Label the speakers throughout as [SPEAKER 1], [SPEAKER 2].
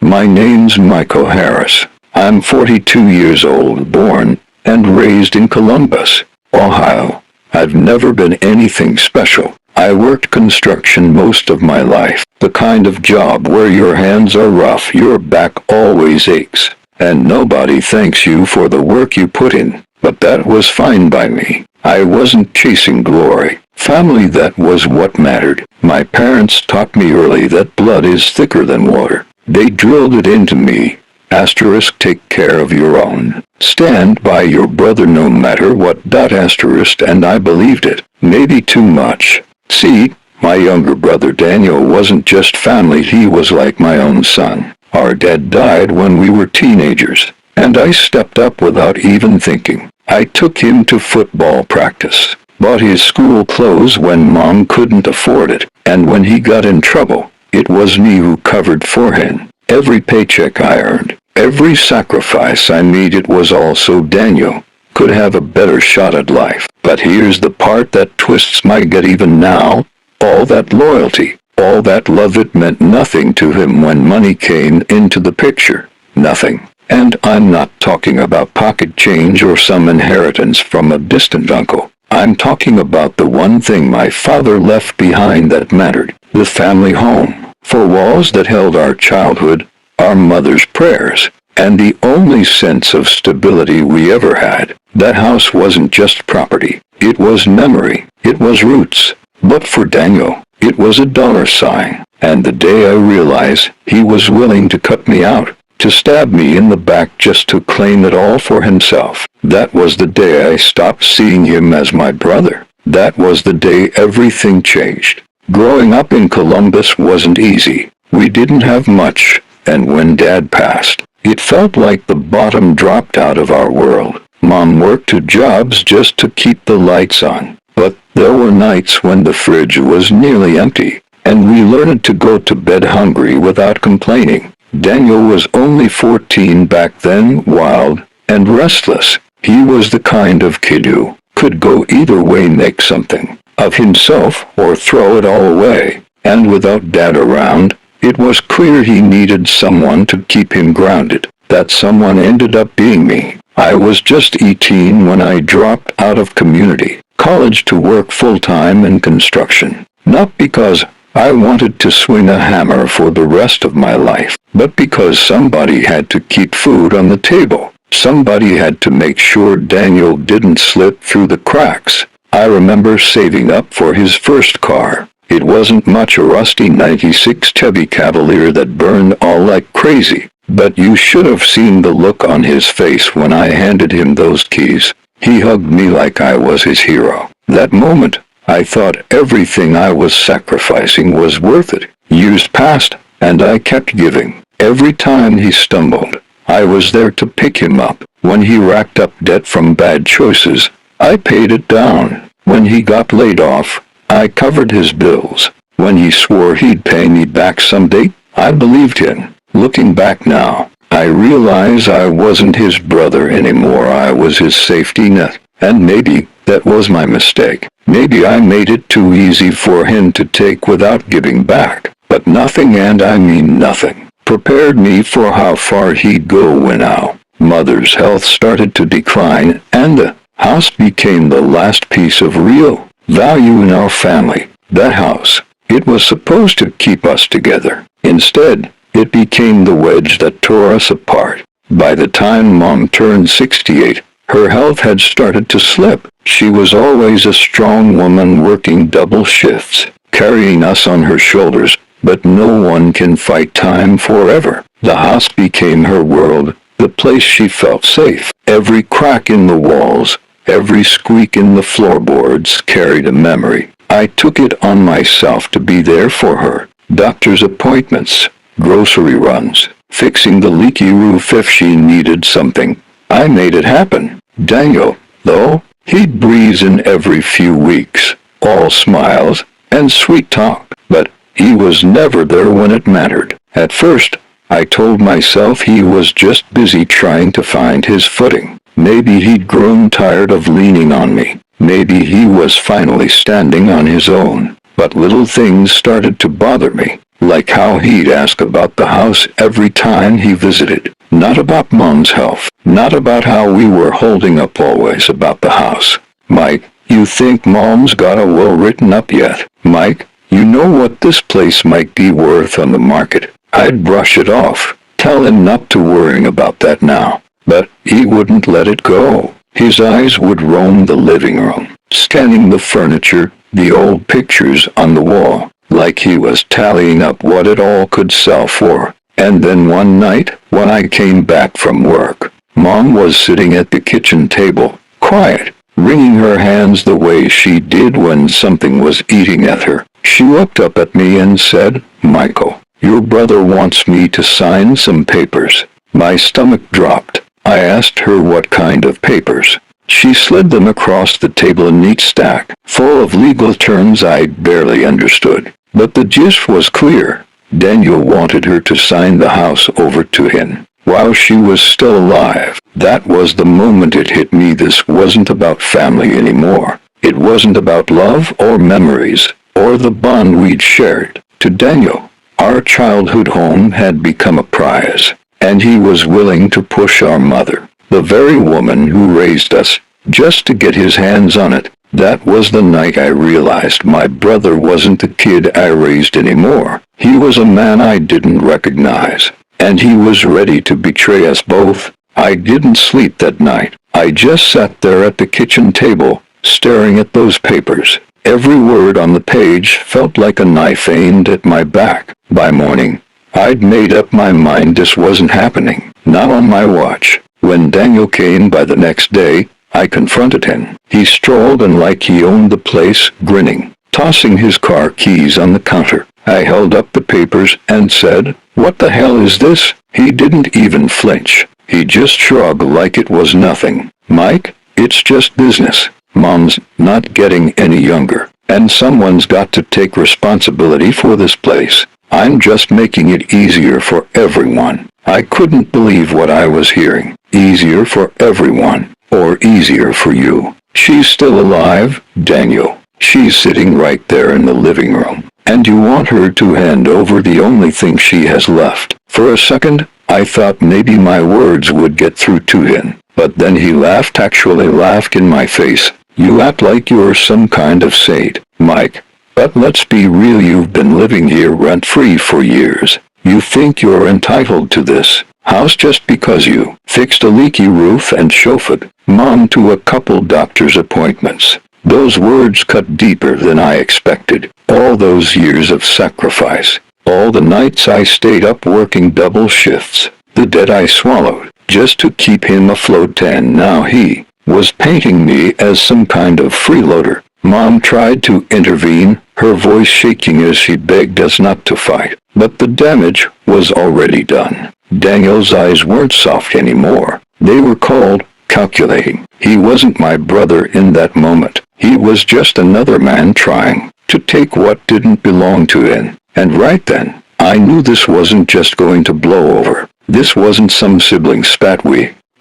[SPEAKER 1] My name's Michael Harris. I'm 42 years old, born and raised in Columbus, Ohio. I've never been anything special. I worked construction most of my life, the kind of job where your hands are rough, your back always aches, and nobody thanks you for the work you put in. But that was fine by me. I wasn't chasing glory. Family, that was what mattered. My parents taught me early that blood is thicker than water. They drilled it into me. Asterisk, take care of your own. Stand by your brother no matter what. Asterisk, and I believed it. Maybe too much. See, my younger brother Daniel wasn't just family, he was like my own son. Our dad died when we were teenagers, and I stepped up without even thinking. I took him to football practice, bought his school clothes when mom couldn't afford it, and when he got in trouble, it was me who covered for him. Every paycheck I earned, every sacrifice I made, it was all so Daniel could have a better shot at life. But here's the part that twists my gut even now. All that loyalty, all that love, it meant nothing to him when money came into the picture. Nothing. And I'm not talking about pocket change or some inheritance from a distant uncle. I'm talking about the one thing my father left behind that mattered. The family home. Four walls that held our childhood, our mother's prayers, and the only sense of stability we ever had. That house wasn't just property. It was memory. It was roots. But for Daniel, it was a dollar sign. And the day I realized he was willing to cut me out, to stab me in the back just to claim it all for himself, that was the day I stopped seeing him as my brother. That was the day everything changed. Growing up in Columbus wasn't easy. We didn't have much, and when Dad passed, it felt like the bottom dropped out of our world. Mom worked two jobs just to keep the lights on, but there were nights when the fridge was nearly empty, and we learned to go to bed hungry without complaining. Daniel was only 14 back then, wild and restless. He was the kind of kid who could go either way, make something of himself or throw it all away. And without Dad around, it was clear he needed someone to keep him grounded. That someone ended up being me. I was just 18 when I dropped out of community college to work full-time in construction. Not because I wanted to swing a hammer for the rest of my life, but because somebody had to keep food on the table. Somebody had to make sure Daniel didn't slip through the cracks. I remember saving up for his first car. It wasn't much, a rusty '96 Chevy Cavalier that burned all like crazy. But you should have seen the look on his face when I handed him those keys. He hugged me like I was his hero. That moment, I thought everything I was sacrificing was worth it. Years passed, and I kept giving. Every time he stumbled, I was there to pick him up. When he racked up debt from bad choices, I paid it down. When he got laid off, I covered his bills. When he swore he'd pay me back someday, I believed him. Looking back now, I realize I wasn't his brother anymore. I was his safety net. And maybe that was my mistake. Maybe I made it too easy for him to take without giving back. But nothing, and I mean nothing, prepared me for how far he'd go when our mother's health started to decline, and the house became the last piece of real value in our family. That house, it was supposed to keep us together. Instead, it became the wedge that tore us apart. By the time Mom turned 68, her health had started to slip. She was always a strong woman working double shifts, carrying us on her shoulders, but no one can fight time forever. The house became her world, the place she felt safe. Every crack in the walls, every squeak in the floorboards carried a memory. I took it on myself to be there for her. Doctor's appointments, grocery runs, fixing the leaky roof if she needed something. I made it happen. Daniel, though, he'd breeze in every few weeks, all smiles and sweet talk, but he was never there when it mattered. At first, I told myself he was just busy trying to find his footing. Maybe he'd grown tired of leaning on me. Maybe he was finally standing on his own. But little things started to bother me. like how he'd ask about the house every time he visited. Not about Mom's health, not about how we were holding up, always about the house. Mike, you think Mom's got a will written up yet? Mike, you know what this place might be worth on the market. I'd brush it off, tell him not to worry about that now. But he wouldn't let it go. His eyes would roam the living room, scanning the furniture, the old pictures on the wall, like he was tallying up what it all could sell for. And then one night, when I came back from work, Mom was sitting at the kitchen table, quiet, wringing her hands the way she did when something was eating at her. She looked up at me and said, "Michael, your brother wants me to sign some papers." My stomach dropped. I asked her what kind of papers. She slid them across the table, a neat stack, full of legal terms I barely understood. But the gist was clear. Daniel wanted her to sign the house over to him while she was still alive. That was the moment it hit me. This wasn't about family anymore. It wasn't about love or memories or the bond we'd shared. To Daniel, our childhood home had become a prize, and he was willing to push our mother, the very woman who raised us, just to get his hands on it. That was the night I realized my brother wasn't the kid I raised anymore. He was a man I didn't recognize, and he was ready to betray us both. I didn't sleep that night. I just sat there at the kitchen table, staring at those papers. Every word on the page felt like a knife aimed at my back. By morning, I'd made up my mind this wasn't happening, not on my watch. When Daniel came by the next day, I confronted him. He strolled in like he owned the place, grinning, tossing his car keys on the counter. I held up the papers and said, "What the hell is this?" He didn't even flinch. He just shrugged like it was nothing. "Mike, it's just business. Mom's not getting any younger, and someone's got to take responsibility for this place. I'm just making it easier for everyone." I couldn't believe what I was hearing. Easier for everyone, or easier for you. She's still alive, Daniel. She's sitting right there in the living room, and you want her to hand over the only thing she has left. For a second, I thought maybe my words would get through to him, but then he laughed, actually laughed in my face. "You act like you're some kind of saint, Mike. But let's be real, you've been living here rent-free for years. You think you're entitled to this house just because you fixed a leaky roof and chauffeured Mom to a couple doctor's appointments." Those words cut deeper than I expected. All those years of sacrifice, all the nights I stayed up working double shifts, the debt I swallowed just to keep him afloat, and now he was painting me as some kind of freeloader. Mom tried to intervene, her voice shaking as she begged us not to fight. But the damage was already done. Daniel's eyes weren't soft anymore. They were cold, calculating. He wasn't my brother in that moment. He was just another man trying to take what didn't belong to him. And right then, I knew this wasn't just going to blow over. This wasn't some sibling spat.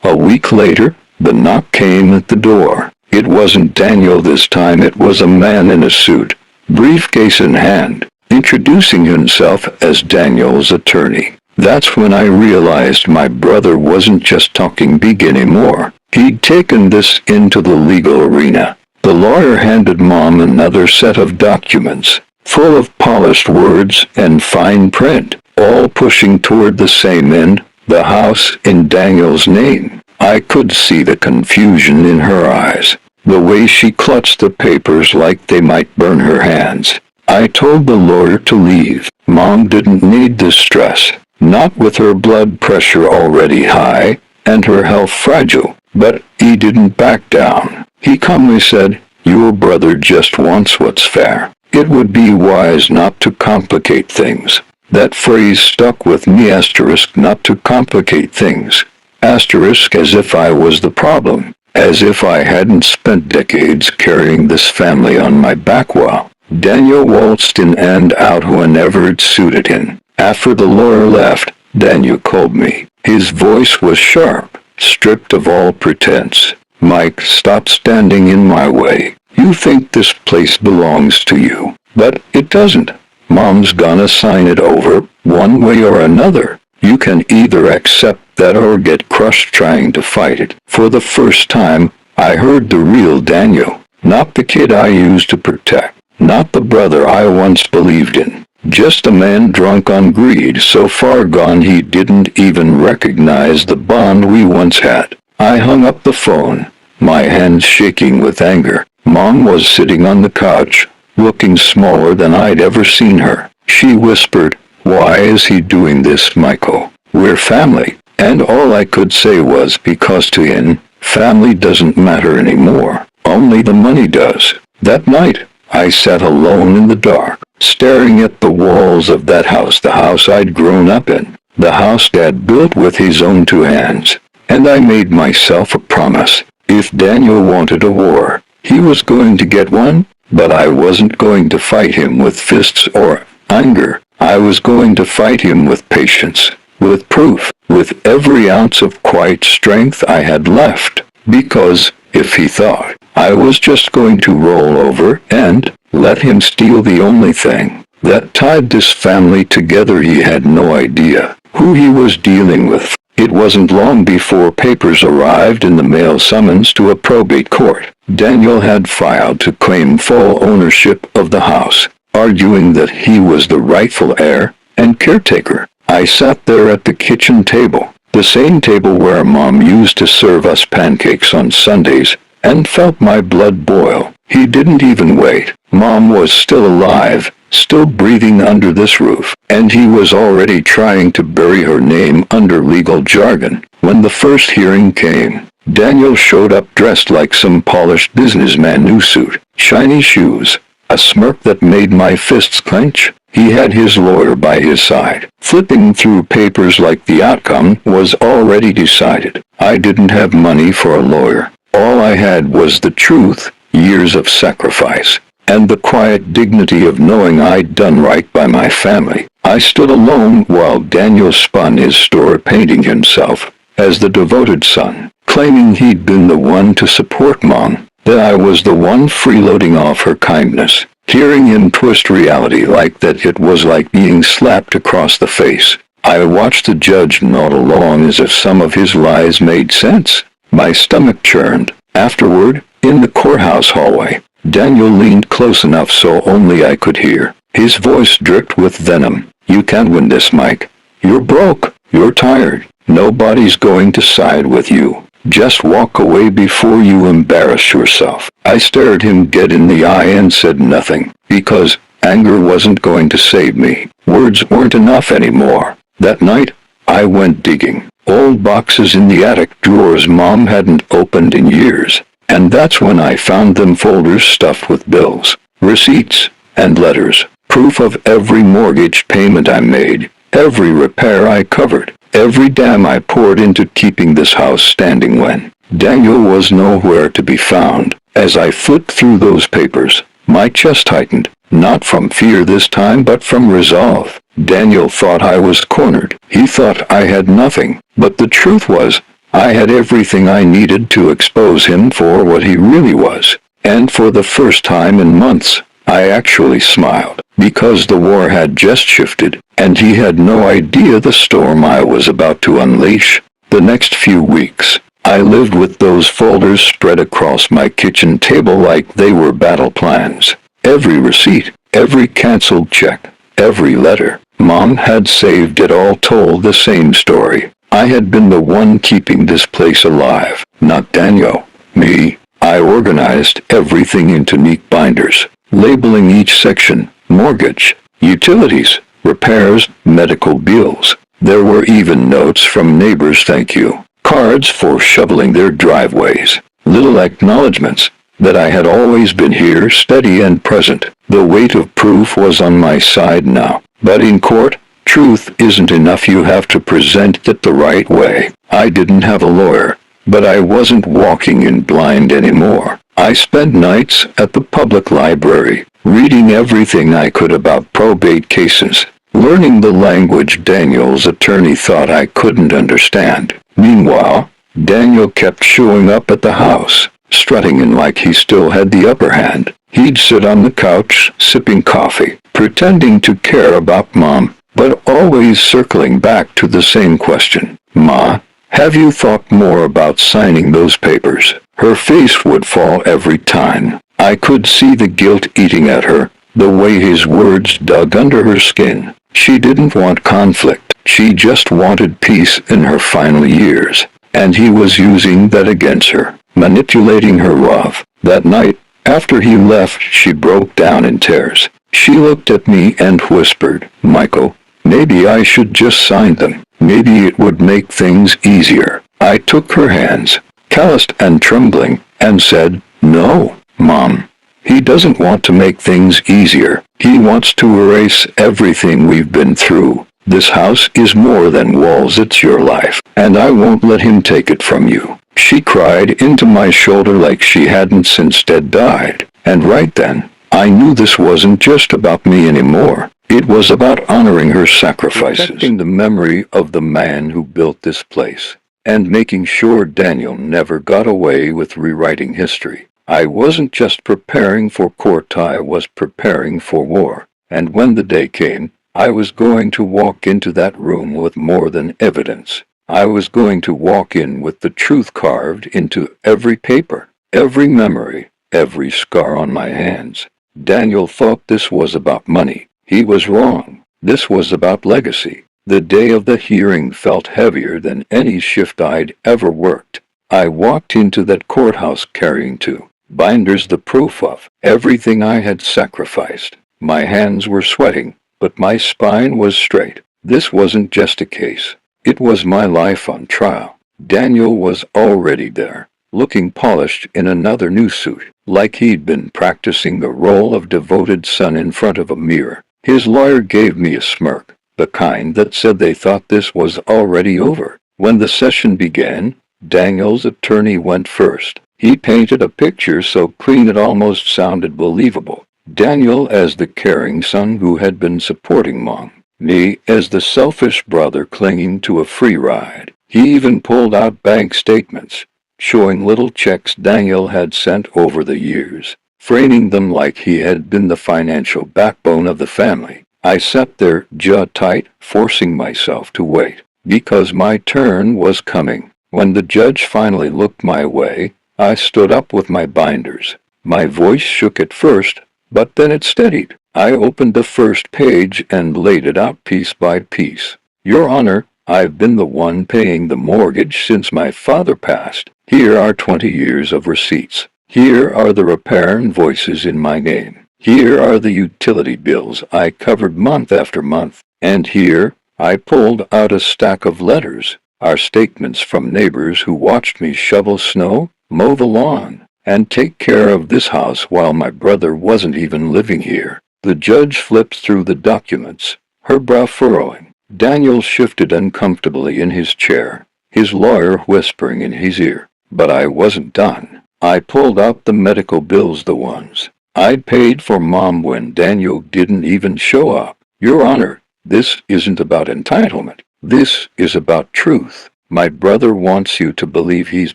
[SPEAKER 1] A week later, the knock came at the door. It wasn't Daniel this time. It was a man in a suit, briefcase in hand, introducing himself as Daniel's attorney. That's when I realized my brother wasn't just talking big anymore. He'd taken this into the legal arena. The lawyer handed Mom another set of documents, full of polished words and fine print, all pushing toward the same end, the house in Daniel's name. I could see the confusion in her eyes, the way she clutched the papers like they might burn her hands. I told the lawyer to leave. Mom didn't need this stress, not with her blood pressure already high and her health fragile. But he didn't back down. He calmly said, "Your brother just wants what's fair. It would be wise not to complicate things." That phrase stuck with me, asterisk, not to complicate things. Asterisk, as if I was the problem, as if I hadn't spent decades carrying this family on my back while Daniel waltzed in and out whenever it suited him. After the lawyer left, Daniel called me. His voice was sharp, stripped of all pretense. "Mike, stop standing in my way. You think this place belongs to you, but it doesn't. Mom's gonna sign it over, one way or another. You can either accept that or get crushed trying to fight it. For the first time, I heard the real Daniel. Not the kid I used to protect. Not the brother I once believed in. Just a man drunk on greed, so far gone he didn't even recognize the bond we once had. I hung up the phone, my hands shaking with anger. Mom was sitting on the couch, looking smaller than I'd ever seen her. She whispered, "Why is he doing this, Michael? We're family." And all I could say was because to him, family doesn't matter anymore. Only the money does. That night, I sat alone in the dark, staring at the walls of that house, the house I'd grown up in, the house Dad built with his own two hands. And I made myself a promise. If Daniel wanted a war, he was going to get one, but I wasn't going to fight him with fists or anger. I was going to fight him with patience, with proof, with every ounce of quiet strength I had left. Because, if he thought I was just going to roll over and let him steal the only thing that tied this family together, he had no idea who he was dealing with. It wasn't long before papers arrived in the mail, summons to a probate court. Daniel had filed to claim full ownership of the house, arguing that he was the rightful heir and caretaker. I sat there at the kitchen table, the same table where Mom used to serve us pancakes on Sundays, and felt my blood boil. He didn't even wait. Mom was still alive, still breathing under this roof, and he was already trying to bury her name under legal jargon. When the first hearing came, Daniel showed up dressed like some polished businessman, new suit, shiny shoes, a smirk that made my fists clench. He had his lawyer by his side, flipping through papers like the outcome was already decided. I didn't have money for a lawyer. All I had was the truth, years of sacrifice, and the quiet dignity of knowing I'd done right by my family. I stood alone while Daniel spun his story, painting himself as the devoted son, claiming he'd been the one to support Mom, that I was the one freeloading off her kindness. Hearing him twist reality like that, it was like being slapped across the face. I watched the judge nod along as if some of his lies made sense. My stomach churned. Afterward, in the courthouse hallway, Daniel leaned close enough so only I could hear. His voice dripped with venom. "You can't win this, Mike. You're broke. You're tired. Nobody's going to side with you. Just walk away before you embarrass yourself." I stared him dead in the eye and said nothing, because anger wasn't going to save me. Words weren't enough anymore. That night, I went digging. Old boxes in the attic drawers Mom hadn't opened in years. And that's when I found them, folders stuffed with bills, receipts, and letters. Proof of every mortgage payment I made, every repair I covered, every dime I poured into keeping this house standing when Daniel was nowhere to be found. As I flipped through those papers, my chest tightened, not from fear this time but from resolve. Daniel thought I was cornered. He thought I had nothing, but the truth was, I had everything I needed to expose him for what he really was. And for the first time in months, I actually smiled, because the war had just shifted, and he had no idea the storm I was about to unleash. The next few weeks, I lived with those folders spread across my kitchen table like they were battle plans. Every receipt, every canceled check, every letter Mom had saved, it all told the same story. I had been the one keeping this place alive, not Daniel. Me. I organized everything into neat binders, labeling each section: mortgage, utilities, repairs, medical bills. There were even notes from neighbors, thank you, cards for shoveling their driveways, little acknowledgments that I had always been here, steady and present. The weight of proof was on my side now. But in court, truth isn't enough, you have to present it the right way. I didn't have a lawyer, but I wasn't walking in blind anymore. I spent nights at the public library, reading everything I could about probate cases, learning the language Daniel's attorney thought I couldn't understand. Meanwhile, Daniel kept showing up at the house, strutting in like he still had the upper hand. He'd sit on the couch, sipping coffee, pretending to care about Mom, but always circling back to the same question. Ma, have you thought more about signing those papers? Her face would fall every time. I could see the guilt eating at her, the way his words dug under her skin. She didn't want conflict. She just wanted peace in her final years. And he was using that against her, manipulating her love. That night, after he left, she broke down in tears. She looked at me and whispered, Michael, maybe I should just sign them. Maybe it would make things easier. I took her hands, calloused and trembling, and said, No, Mom. He doesn't want to make things easier. He wants to erase everything we've been through. This house is more than walls, it's your life, and I won't let him take it from you. She cried into my shoulder like she hadn't since Dad died, and right then, I knew this wasn't just about me anymore. It was about honoring her sacrifices, protecting the memory of the man who built this place, and making sure Daniel never got away with rewriting history. I wasn't just preparing for court, I was preparing for war. And when the day came, I was going to walk into that room with more than evidence. I was going to walk in with the truth carved into every paper, every memory, every scar on my hands. Daniel thought this was about money. He was wrong. This was about legacy. The day of the hearing felt heavier than any shift I'd ever worked. I walked into that courthouse carrying two binders, the proof of everything I had sacrificed. My hands were sweating, but my spine was straight. This wasn't just a case. It was my life on trial. Daniel was already there, looking polished in another new suit, like he'd been practicing the role of devoted son in front of a mirror. His lawyer gave me a smirk, the kind that said they thought this was already over. When the session began, Daniel's attorney went first. He painted a picture so clean it almost sounded believable. Daniel as the caring son who had been supporting Mom. Me as the selfish brother clinging to a free ride. He even pulled out bank statements, showing little checks Daniel had sent over the years, framing them like he had been the financial backbone of the family. I sat there, jaw tight, forcing myself to wait, because my turn was coming. When the judge finally looked my way, I stood up with my binders. My voice shook at first, but then it steadied. I opened the first page and laid it out piece by piece. Your Honor, I've been the one paying the mortgage since my father passed. Here are 20 years of receipts. Here are the repair invoices in my name. Here are the utility bills I covered month after month. And here, I pulled out a stack of letters, our statements from neighbors who watched me shovel snow, mow the lawn, and take care of this house while my brother wasn't even living here. The judge flipped through the documents, her brow furrowing. Daniel shifted uncomfortably in his chair, his lawyer whispering in his ear. But I wasn't done. I pulled out the medical bills, the ones I'd paid for Mom when Daniel didn't even show up. Your Honor, this isn't about entitlement. This is about truth. My brother wants you to believe he's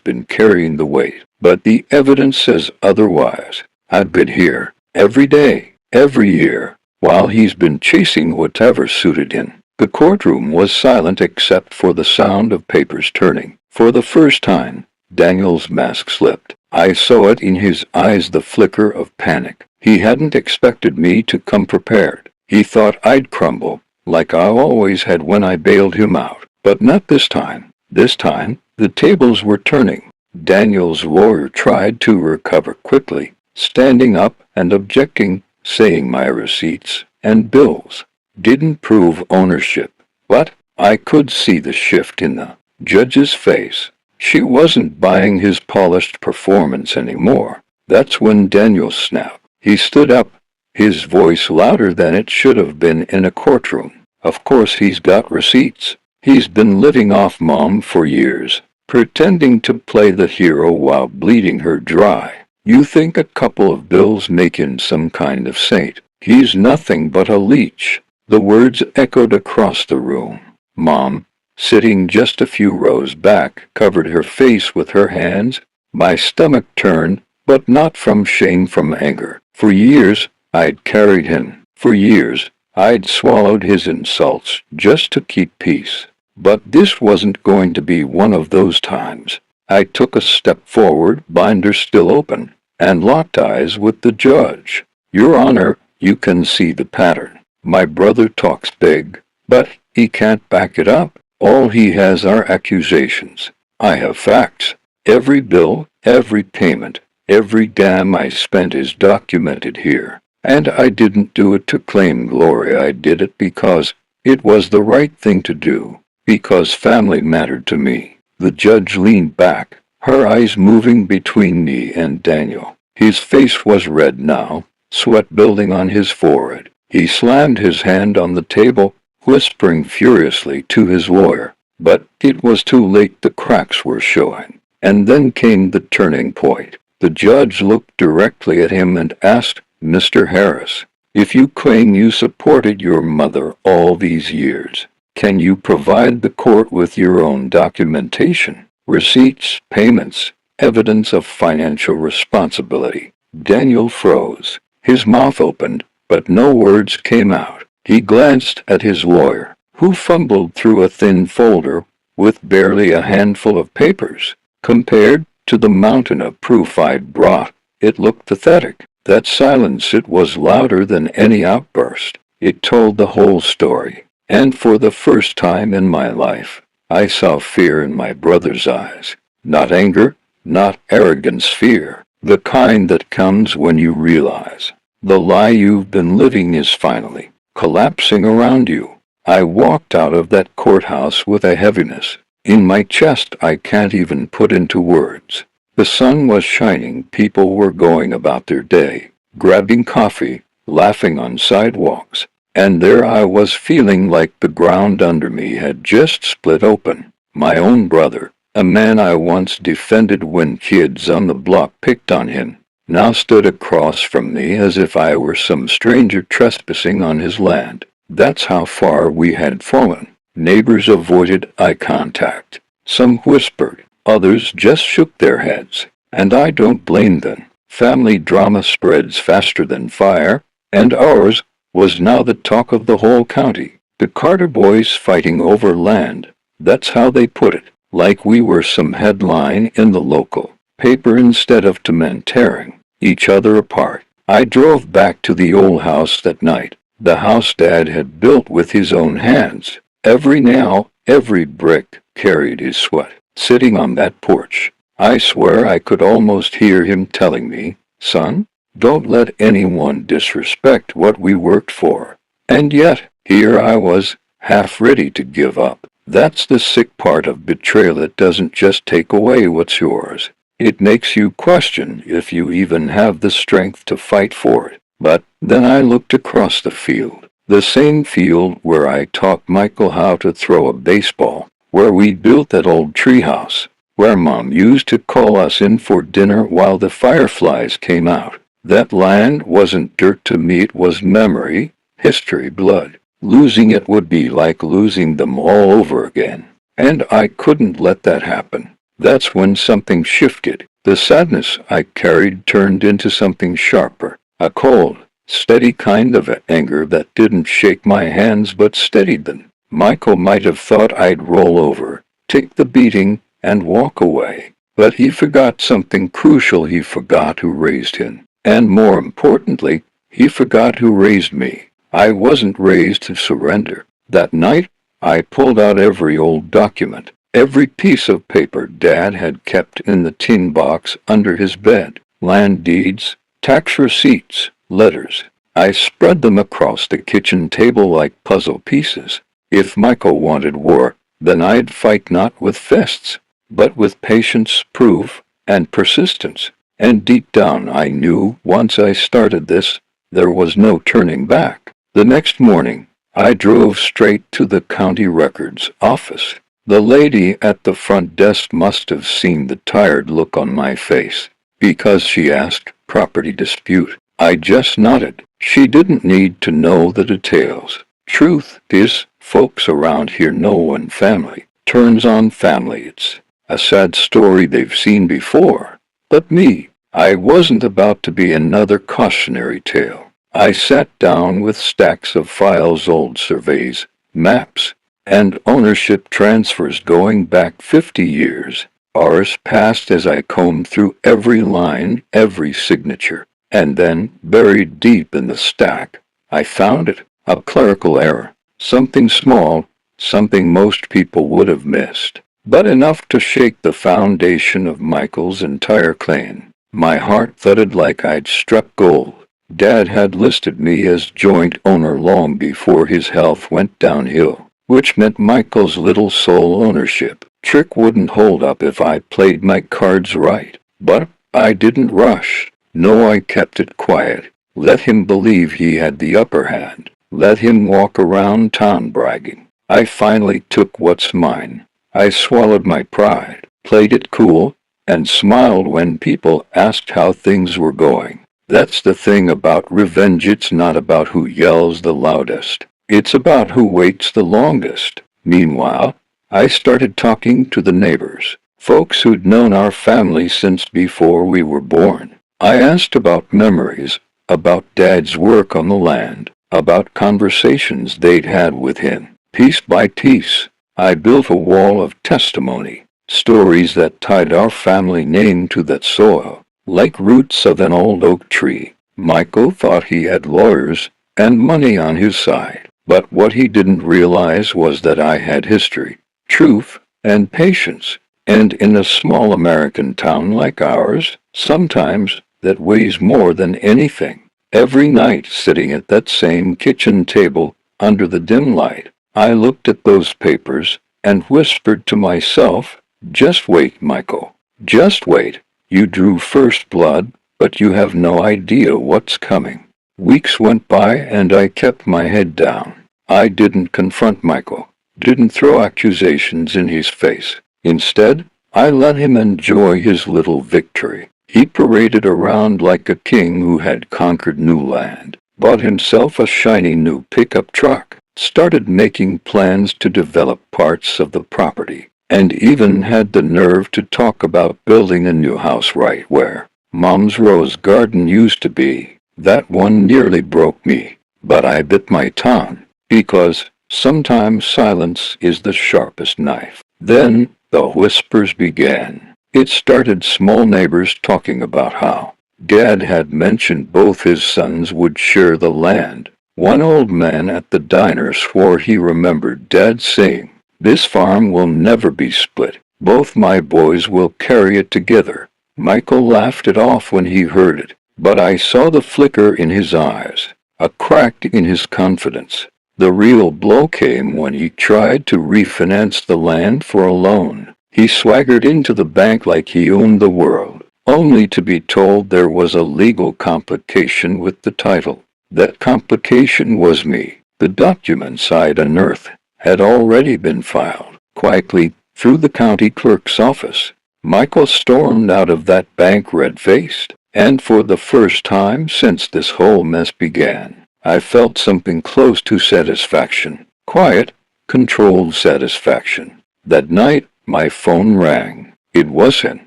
[SPEAKER 1] been carrying the weight, but the evidence says otherwise. I've been here every day, every year, while he's been chasing whatever suited him. The courtroom was silent except for the sound of papers turning. For the first time, Daniel's mask slipped. I saw it in his eyes, the flicker of panic. He hadn't expected me to come prepared. He thought I'd crumble, like I always had when I bailed him out. But not this time. This time, the tables were turning. Daniel's lawyer tried to recover quickly, standing up and objecting, saying my receipts and bills didn't prove ownership. But I could see the shift in the judge's face. She wasn't buying his polished performance anymore. That's when Daniel snapped. He stood up, his voice louder than it should have been in a courtroom. Of course he's got receipts. He's been living off Mom for years, pretending to play the hero while bleeding her dry. You think a couple of bills make him some kind of saint. He's nothing but a leech. The words echoed across the room. Mom, sitting just a few rows back, covered her face with her hands. My stomach turned, but not from shame, from anger. For years, I'd carried him. For years, I'd swallowed his insults just to keep peace. But this wasn't going to be one of those times. I took a step forward, binder still open, and locked eyes with the judge. Your Honor, you can see the pattern. My brother talks big, but he can't back it up. All he has are accusations. I have facts. Every bill, every payment, every dime I spent is documented here. And I didn't do it to claim glory. I did it because it was the right thing to do. Because family mattered to me. The judge leaned back, her eyes moving between me and Daniel. His face was red now, sweat building on his forehead. He slammed his hand on the table, whispering furiously to his lawyer. But it was too late. The cracks were showing. And then came the turning point. The judge looked directly at him and asked, Mr. Harris, if you claim you supported your mother all these years, can you provide the court with your own documentation, receipts, payments, evidence of financial responsibility? Daniel froze. His mouth opened, but no words came out. He glanced at his lawyer, who fumbled through a thin folder with barely a handful of papers. Compared to the mountain of proof I'd brought, it looked pathetic. That silence, it was louder than any outburst. It told the whole story. And for the first time in my life, I saw fear in my brother's eyes. Not anger, not arrogance, fear. The kind that comes when you realize the lie you've been living is finally collapsing around you. I walked out of that courthouse with a heaviness in my chest I can't even put into words. The sun was shining, people were going about their day, grabbing coffee, laughing on sidewalks, and there I was feeling like the ground under me had just split open. My own brother, a man I once defended when kids on the block picked on him, now stood across from me as if I were some stranger trespassing on his land. That's how far we had fallen. Neighbors avoided eye contact. Some whispered. Others just shook their heads, and I don't blame them. Family drama spreads faster than fire, and ours was now the talk of the whole county. The Carter boys fighting over land. That's how they put it, like we were some headline in the local paper instead of 2 men tearing each other apart. I drove back to the old house that night, the house Dad had built with his own hands. Every nail, every brick carried his sweat. Sitting on that porch, I swear I could almost hear him telling me, son, don't let anyone disrespect what we worked for. And yet, here I was, half ready to give up. That's the sick part of betrayal. It doesn't just take away what's yours. It makes you question if you even have the strength to fight for it. But then I looked across the field, the same field where I taught Michael how to throw a baseball, where we built that old treehouse, where Mom used to call us in for dinner while the fireflies came out. That land wasn't dirt to me, it was memory, history, blood. Losing it would be like losing them all over again. And I couldn't let that happen. That's when something shifted. The sadness I carried turned into something sharper, a cold, steady kind of anger that didn't shake my hands but steadied them. Michael might have thought I'd roll over, take the beating, and walk away. But he forgot something crucial. He forgot who raised him. And more importantly, he forgot who raised me. I wasn't raised to surrender. That night, I pulled out every old document, every piece of paper Dad had kept in the tin box under his bed. Land deeds, tax receipts, letters. I spread them across the kitchen table like puzzle pieces. If Michael wanted war, then I'd fight not with fists, but with patience, proof, and persistence. And deep down I knew once I started this, there was no turning back. The next morning, I drove straight to the county records office. The lady at the front desk must have seen the tired look on my face, because she asked, property dispute. I just nodded. She didn't need to know the details. Truth is, folks around here know when family turns on family. It's a sad story they've seen before. But me, I wasn't about to be another cautionary tale. I sat down with stacks of files, old surveys, maps, and ownership transfers going back 50 years. Hours passed as I combed through every line, every signature, and then, buried deep in the stack, I found it, a clerical error, something small, something most people would have missed, but enough to shake the foundation of Michael's entire claim. My heart thudded like I'd struck gold. Dad had listed me as joint owner long before his health went downhill, which meant Michael's little sole ownership trick wouldn't hold up if I played my cards right. But I didn't rush. No, I kept it quiet. Let him believe he had the upper hand. Let him walk around town bragging. I finally took what's mine. I swallowed my pride, played it cool, and smiled when people asked how things were going. That's the thing about revenge. It's not about who yells the loudest. It's about who waits the longest. Meanwhile, I started talking to the neighbors, folks who'd known our family since before we were born. I asked about memories, about Dad's work on the land, about conversations they'd had with him. Piece by piece, I built a wall of testimony, stories that tied our family name to that soil, like roots of an old oak tree. Michael thought he had lawyers and money on his side, but what he didn't realize was that I had history, truth, and patience, and in a small American town like ours, sometimes that weighs more than anything. Every night, sitting at that same kitchen table under the dim light, I looked at those papers and whispered to myself, "Just wait, Michael. Just wait. You drew first blood, but you have no idea what's coming." Weeks went by and I kept my head down. I didn't confront Michael, didn't throw accusations in his face. Instead, I let him enjoy his little victory. He paraded around like a king who had conquered new land, bought himself a shiny new pickup truck, started making plans to develop parts of the property, and even had the nerve to talk about building a new house right where Mom's rose garden used to be. That one nearly broke me, but I bit my tongue, because sometimes silence is the sharpest knife. Then the whispers began. It started small, neighbors talking about how Dad had mentioned both his sons would share the land. One old man at the diner swore he remembered Dad saying, "This farm will never be split. Both my boys will carry it together." Michael laughed it off when he heard it, but I saw the flicker in his eyes, a crack in his confidence. The real blow came when he tried to refinance the land for a loan. He swaggered into the bank like he owned the world, only to be told there was a legal complication with the title. That complication was me. The documents I'd unearthed had already been filed quietly through the county clerk's office. Michael stormed out of that bank red-faced, and for the first time since this whole mess began, I felt something close to satisfaction. Quiet, controlled satisfaction. That night, my phone rang. It was him.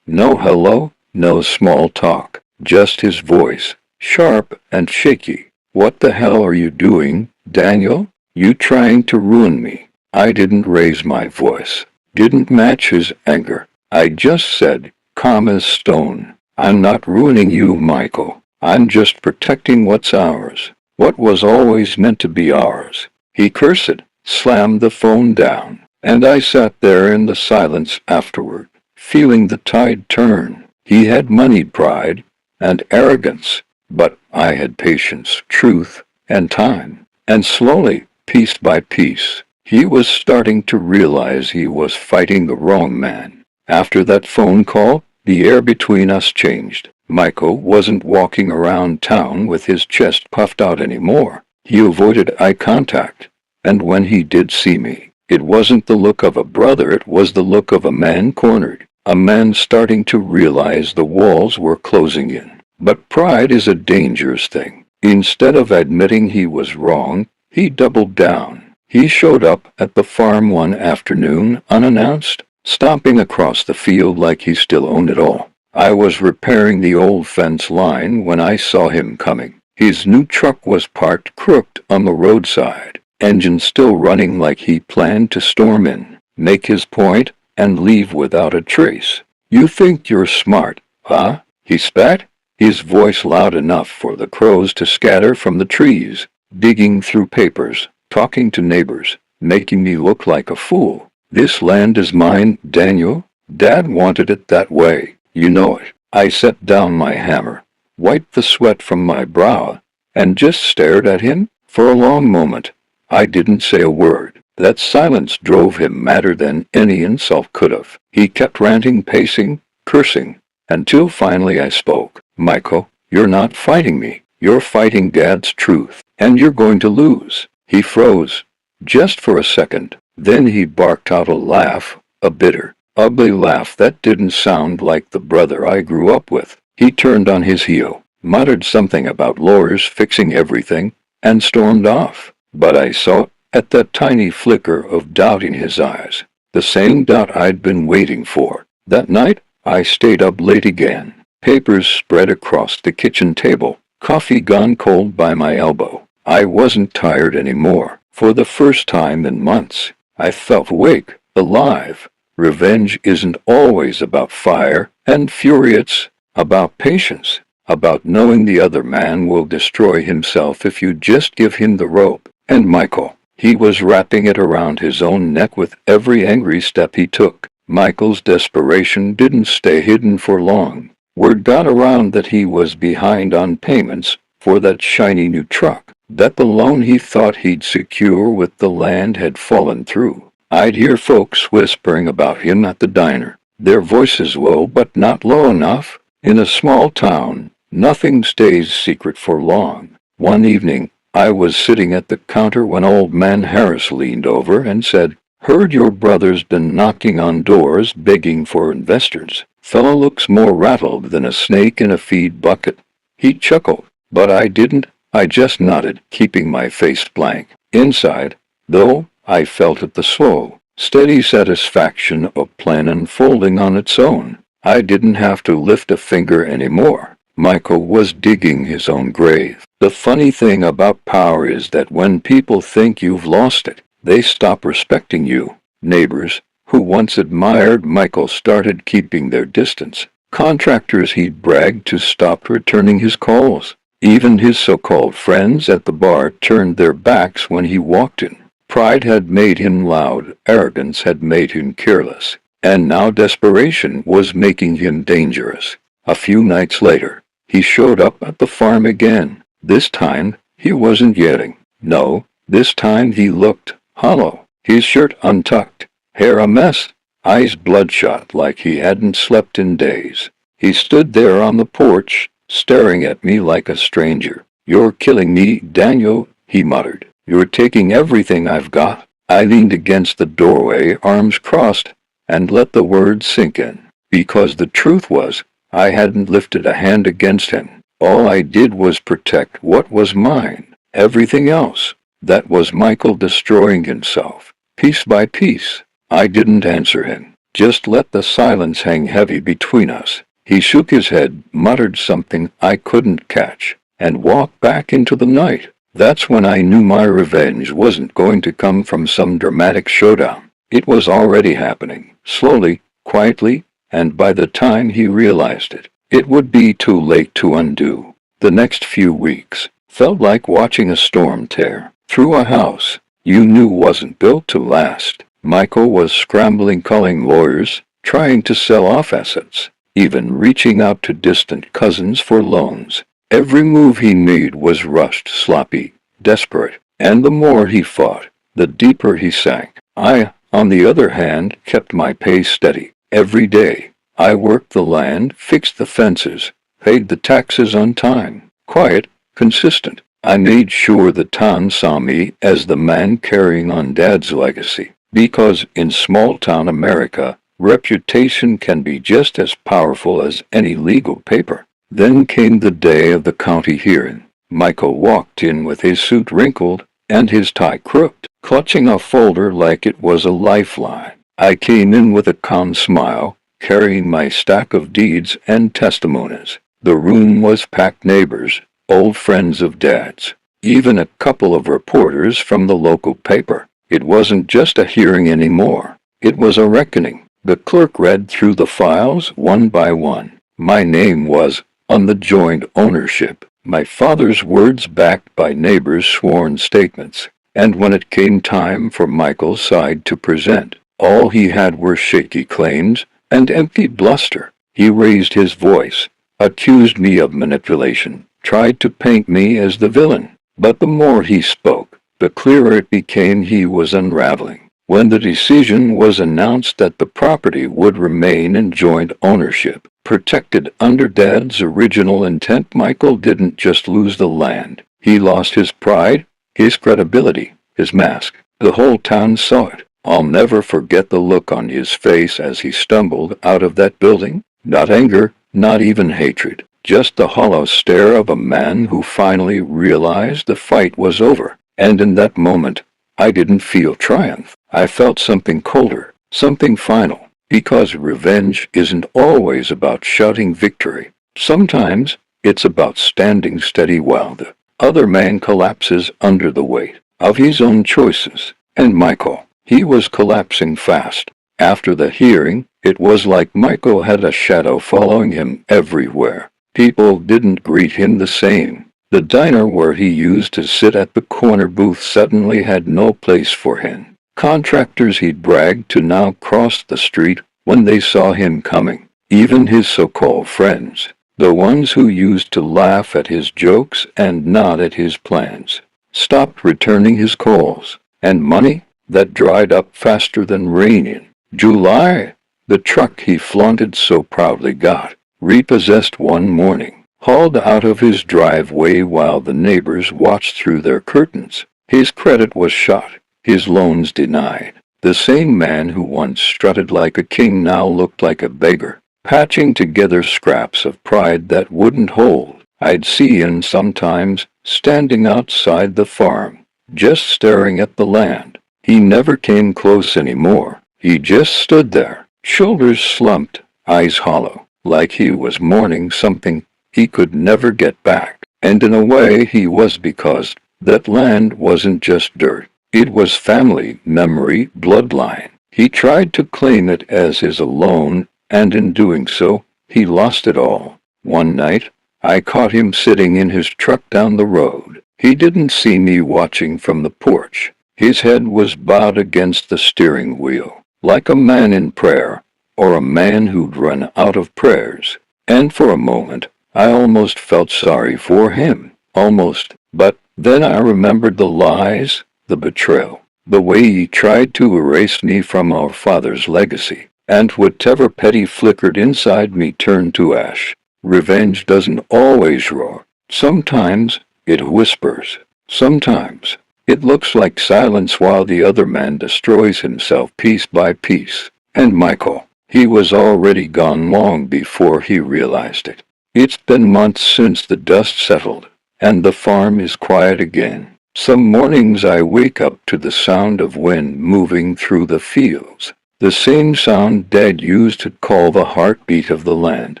[SPEAKER 1] No hello, no small talk, just his voice, sharp and shaky. "What the hell are you doing, Daniel? You trying to ruin me?" I didn't raise my voice, didn't match his anger. I just said, calm as stone, "I'm not ruining you, Michael. I'm just protecting what's ours, what was always meant to be ours." He cursed, slammed the phone down, and I sat there in the silence afterward, feeling the tide turn. He had moneyed pride and arrogance, but I had patience, truth, and time. And slowly, piece by piece, he was starting to realize he was fighting the wrong man. After that phone call, the air between us changed. Michael wasn't walking around town with his chest puffed out anymore. He avoided eye contact, and when he did see me, it wasn't the look of a brother, it was the look of a man cornered, a man starting to realize the walls were closing in. But pride is a dangerous thing. Instead of admitting he was wrong, he doubled down. He showed up at the farm one afternoon unannounced, stomping across the field like he still owned it all. I was repairing the old fence line when I saw him coming. His new truck was parked crooked on the roadside, engine still running like he planned to storm in, make his point, and leave without a trace. "You think you're smart, huh?" he spat, his voice loud enough for the crows to scatter from the trees, digging through papers, talking to neighbors, making me look like a fool. "This land is mine, Daniel. Dad wanted it that way. You know it." I set down my hammer, wiped the sweat from my brow, and just stared at him. For a long moment, I didn't say a word. That silence drove him madder than any insult could have. He kept ranting, pacing, cursing, until finally I spoke. "Michael, you're not fighting me. You're fighting Dad's truth, and you're going to lose." He froze, just for a second. Then he barked out a laugh, a bitter, ugly laugh that didn't sound like the brother I grew up with. He turned on his heel, muttered something about lawyers fixing everything, and stormed off. But I saw at that tiny flicker of doubt in his eyes, the same doubt I'd been waiting for. That night, I stayed up late again. Papers spread across the kitchen table, coffee gone cold by my elbow. I wasn't tired anymore. For the first time in months, I felt awake, alive. Revenge isn't always about fire and fury. It's about patience, about knowing the other man will destroy himself if you just give him the rope. And Michael, he was wrapping it around his own neck with every angry step he took. Michael's desperation didn't stay hidden for long. Word got around that he was behind on payments for that shiny new truck, that the loan he thought he'd secure with the land had fallen through. I'd hear folks whispering about him at the diner, their voices low but not low enough. In a small town, nothing stays secret for long. One evening, I was sitting at the counter when old man Harris leaned over and said, "Heard your brother's been knocking on doors begging for investors. Fellow looks more rattled than a snake in a feed bucket." He chuckled, but I didn't. I just nodded, keeping my face blank. Inside, though, I felt it, the slow, steady satisfaction of plan unfolding on its own. I didn't have to lift a finger anymore. Michael was digging his own grave. The funny thing about power is that when people think you've lost it, they stop respecting you. Neighbors, who once admired Michael, started keeping their distance. Contractors he'd bragged to stopped returning his calls. Even his so-called friends at the bar turned their backs when he walked in. Pride had made him loud, arrogance had made him careless, and now desperation was making him dangerous. A few nights later, he showed up at the farm again. This time, he wasn't yelling. No, this time he looked hollow, his shirt untucked, hair a mess, eyes bloodshot like he hadn't slept in days. He stood there on the porch, staring at me like a stranger. "You're killing me, Daniel," he muttered. "You're taking everything I've got." I leaned against the doorway, arms crossed, and let the words sink in. Because the truth was, I hadn't lifted a hand against him. All I did was protect what was mine. Everything else, that was Michael destroying himself, piece by piece. I didn't answer him, just let the silence hang heavy between us. He shook his head, muttered something I couldn't catch, and walked back into the night. That's when I knew my revenge wasn't going to come from some dramatic showdown. It was already happening, slowly, quietly, and by the time he realized it, it would be too late to undo. The next few weeks felt like watching a storm tear through a house you knew wasn't built to last. Michael was scrambling, calling lawyers, trying to sell off assets, even reaching out to distant cousins for loans. Every move he made was rushed, sloppy, desperate, and the more he fought, the deeper he sank. I, on the other hand, kept my pace steady. Every day, I worked the land, fixed the fences, paid the taxes on time. Quiet, consistent. I made sure the town saw me as the man carrying on Dad's legacy. Because in small-town America, reputation can be just as powerful as any legal paper. Then came the day of the county hearing. Michael walked in with his suit wrinkled and his tie crooked, clutching a folder like it was a lifeline. I came in with a calm smile, carrying my stack of deeds and testimonies. The room was packed neighbors, old friends of Dad's, even a couple of reporters from the local paper. It wasn't just a hearing anymore. It was a reckoning. The clerk read through the files one by one. My name was on the joint ownership, my father's words backed by neighbors' sworn statements. And when it came time for Michael's side to present, all he had were shaky claims and empty bluster. He raised his voice, accused me of manipulation, tried to paint me as the villain. But the more he spoke, the clearer it became he was unraveling. When the decision was announced that the property would remain in joint ownership, protected under Dad's original intent, Michael didn't just lose the land. He lost his pride, his credibility, his mask. The whole town saw it. I'll never forget the look on his face as he stumbled out of that building. Not anger, not even hatred, just the hollow stare of a man who finally realized the fight was over. And in that moment, I didn't feel triumph. I felt something colder, something final. Because revenge isn't always about shouting victory. Sometimes it's about standing steady while the other man collapses under the weight of his own choices. And Michael, he was collapsing fast. After the hearing, it was like Michael had a shadow following him everywhere. People didn't greet him the same. The diner where he used to sit at the corner booth suddenly had no place for him. Contractors he'd bragged to now crossed the street when they saw him coming. Even his so-called friends, the ones who used to laugh at his jokes and nod at his plans, stopped returning his calls. And money, that dried up faster than rain in July. The truck he flaunted so proudly got repossessed one morning, hauled out of his driveway while the neighbors watched through their curtains. His credit was shot, his loans denied. The same man who once strutted like a king now looked like a beggar, patching together scraps of pride that wouldn't hold. I'd see him sometimes, standing outside the farm, just staring at the land. He never came close anymore. He just stood there, shoulders slumped, eyes hollow, like he was mourning something he could never get back. And in a way he was, because that land wasn't just dirt. It was family, memory, bloodline. He tried to claim it as his alone, and in doing so, he lost it all. One night, I caught him sitting in his truck down the road. He didn't see me watching from the porch. His head was bowed against the steering wheel, like a man in prayer, or a man who'd run out of prayers. And for a moment, I almost felt sorry for him. Almost. But then I remembered the lies, the betrayal, the way he tried to erase me from our father's legacy, and whatever petty flickered inside me turned to ash. Revenge doesn't always roar. Sometimes it whispers. Sometimes it looks like silence while the other man destroys himself piece by piece. And Michael, he was already gone long before he realized it. It's been months since the dust settled, and the farm is quiet again. Some mornings I wake up to the sound of wind moving through the fields, the same sound Dad used to call the heartbeat of the land.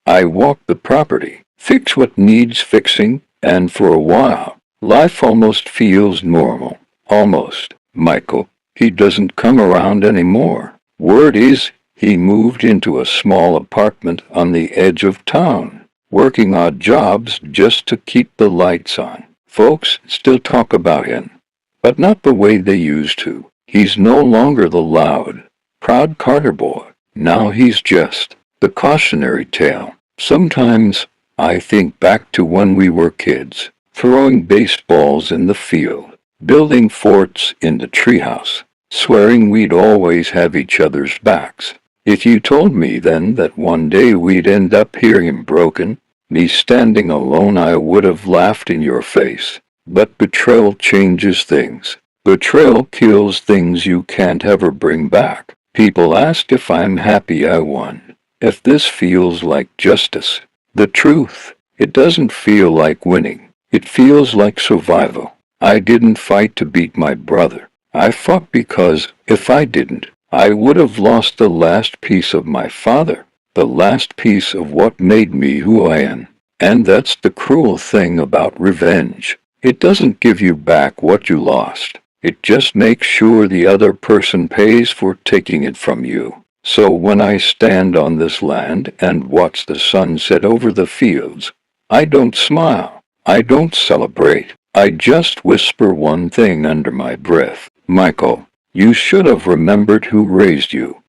[SPEAKER 1] I walk the property, fix what needs fixing, and for a while, life almost feels normal. Almost. Michael, he doesn't come around anymore. Word is, he moved into a small apartment on the edge of town, working odd jobs just to keep the lights on. Folks still talk about him, but not the way they used to. He's no longer the loud, proud Carter boy. Now he's just the cautionary tale. Sometimes I think back to when we were kids, throwing baseballs in the field, building forts in the treehouse, swearing we'd always have each other's backs. If you told me then that one day we'd end up here in broken, me standing alone, I would have laughed in your face. But betrayal changes things. Betrayal kills things you can't ever bring back. People ask if I'm happy I won, if this feels like justice. The truth, it doesn't feel like winning. It feels like survival. I didn't fight to beat my brother. I fought because if I didn't, I would have lost the last piece of my father, the last piece of what made me who I am. And that's the cruel thing about revenge. It doesn't give you back what you lost. It just makes sure the other person pays for taking it from you. So when I stand on this land and watch the sun set over the fields, I don't smile. I don't celebrate. I just whisper one thing under my breath. Michael, you should have remembered who raised you.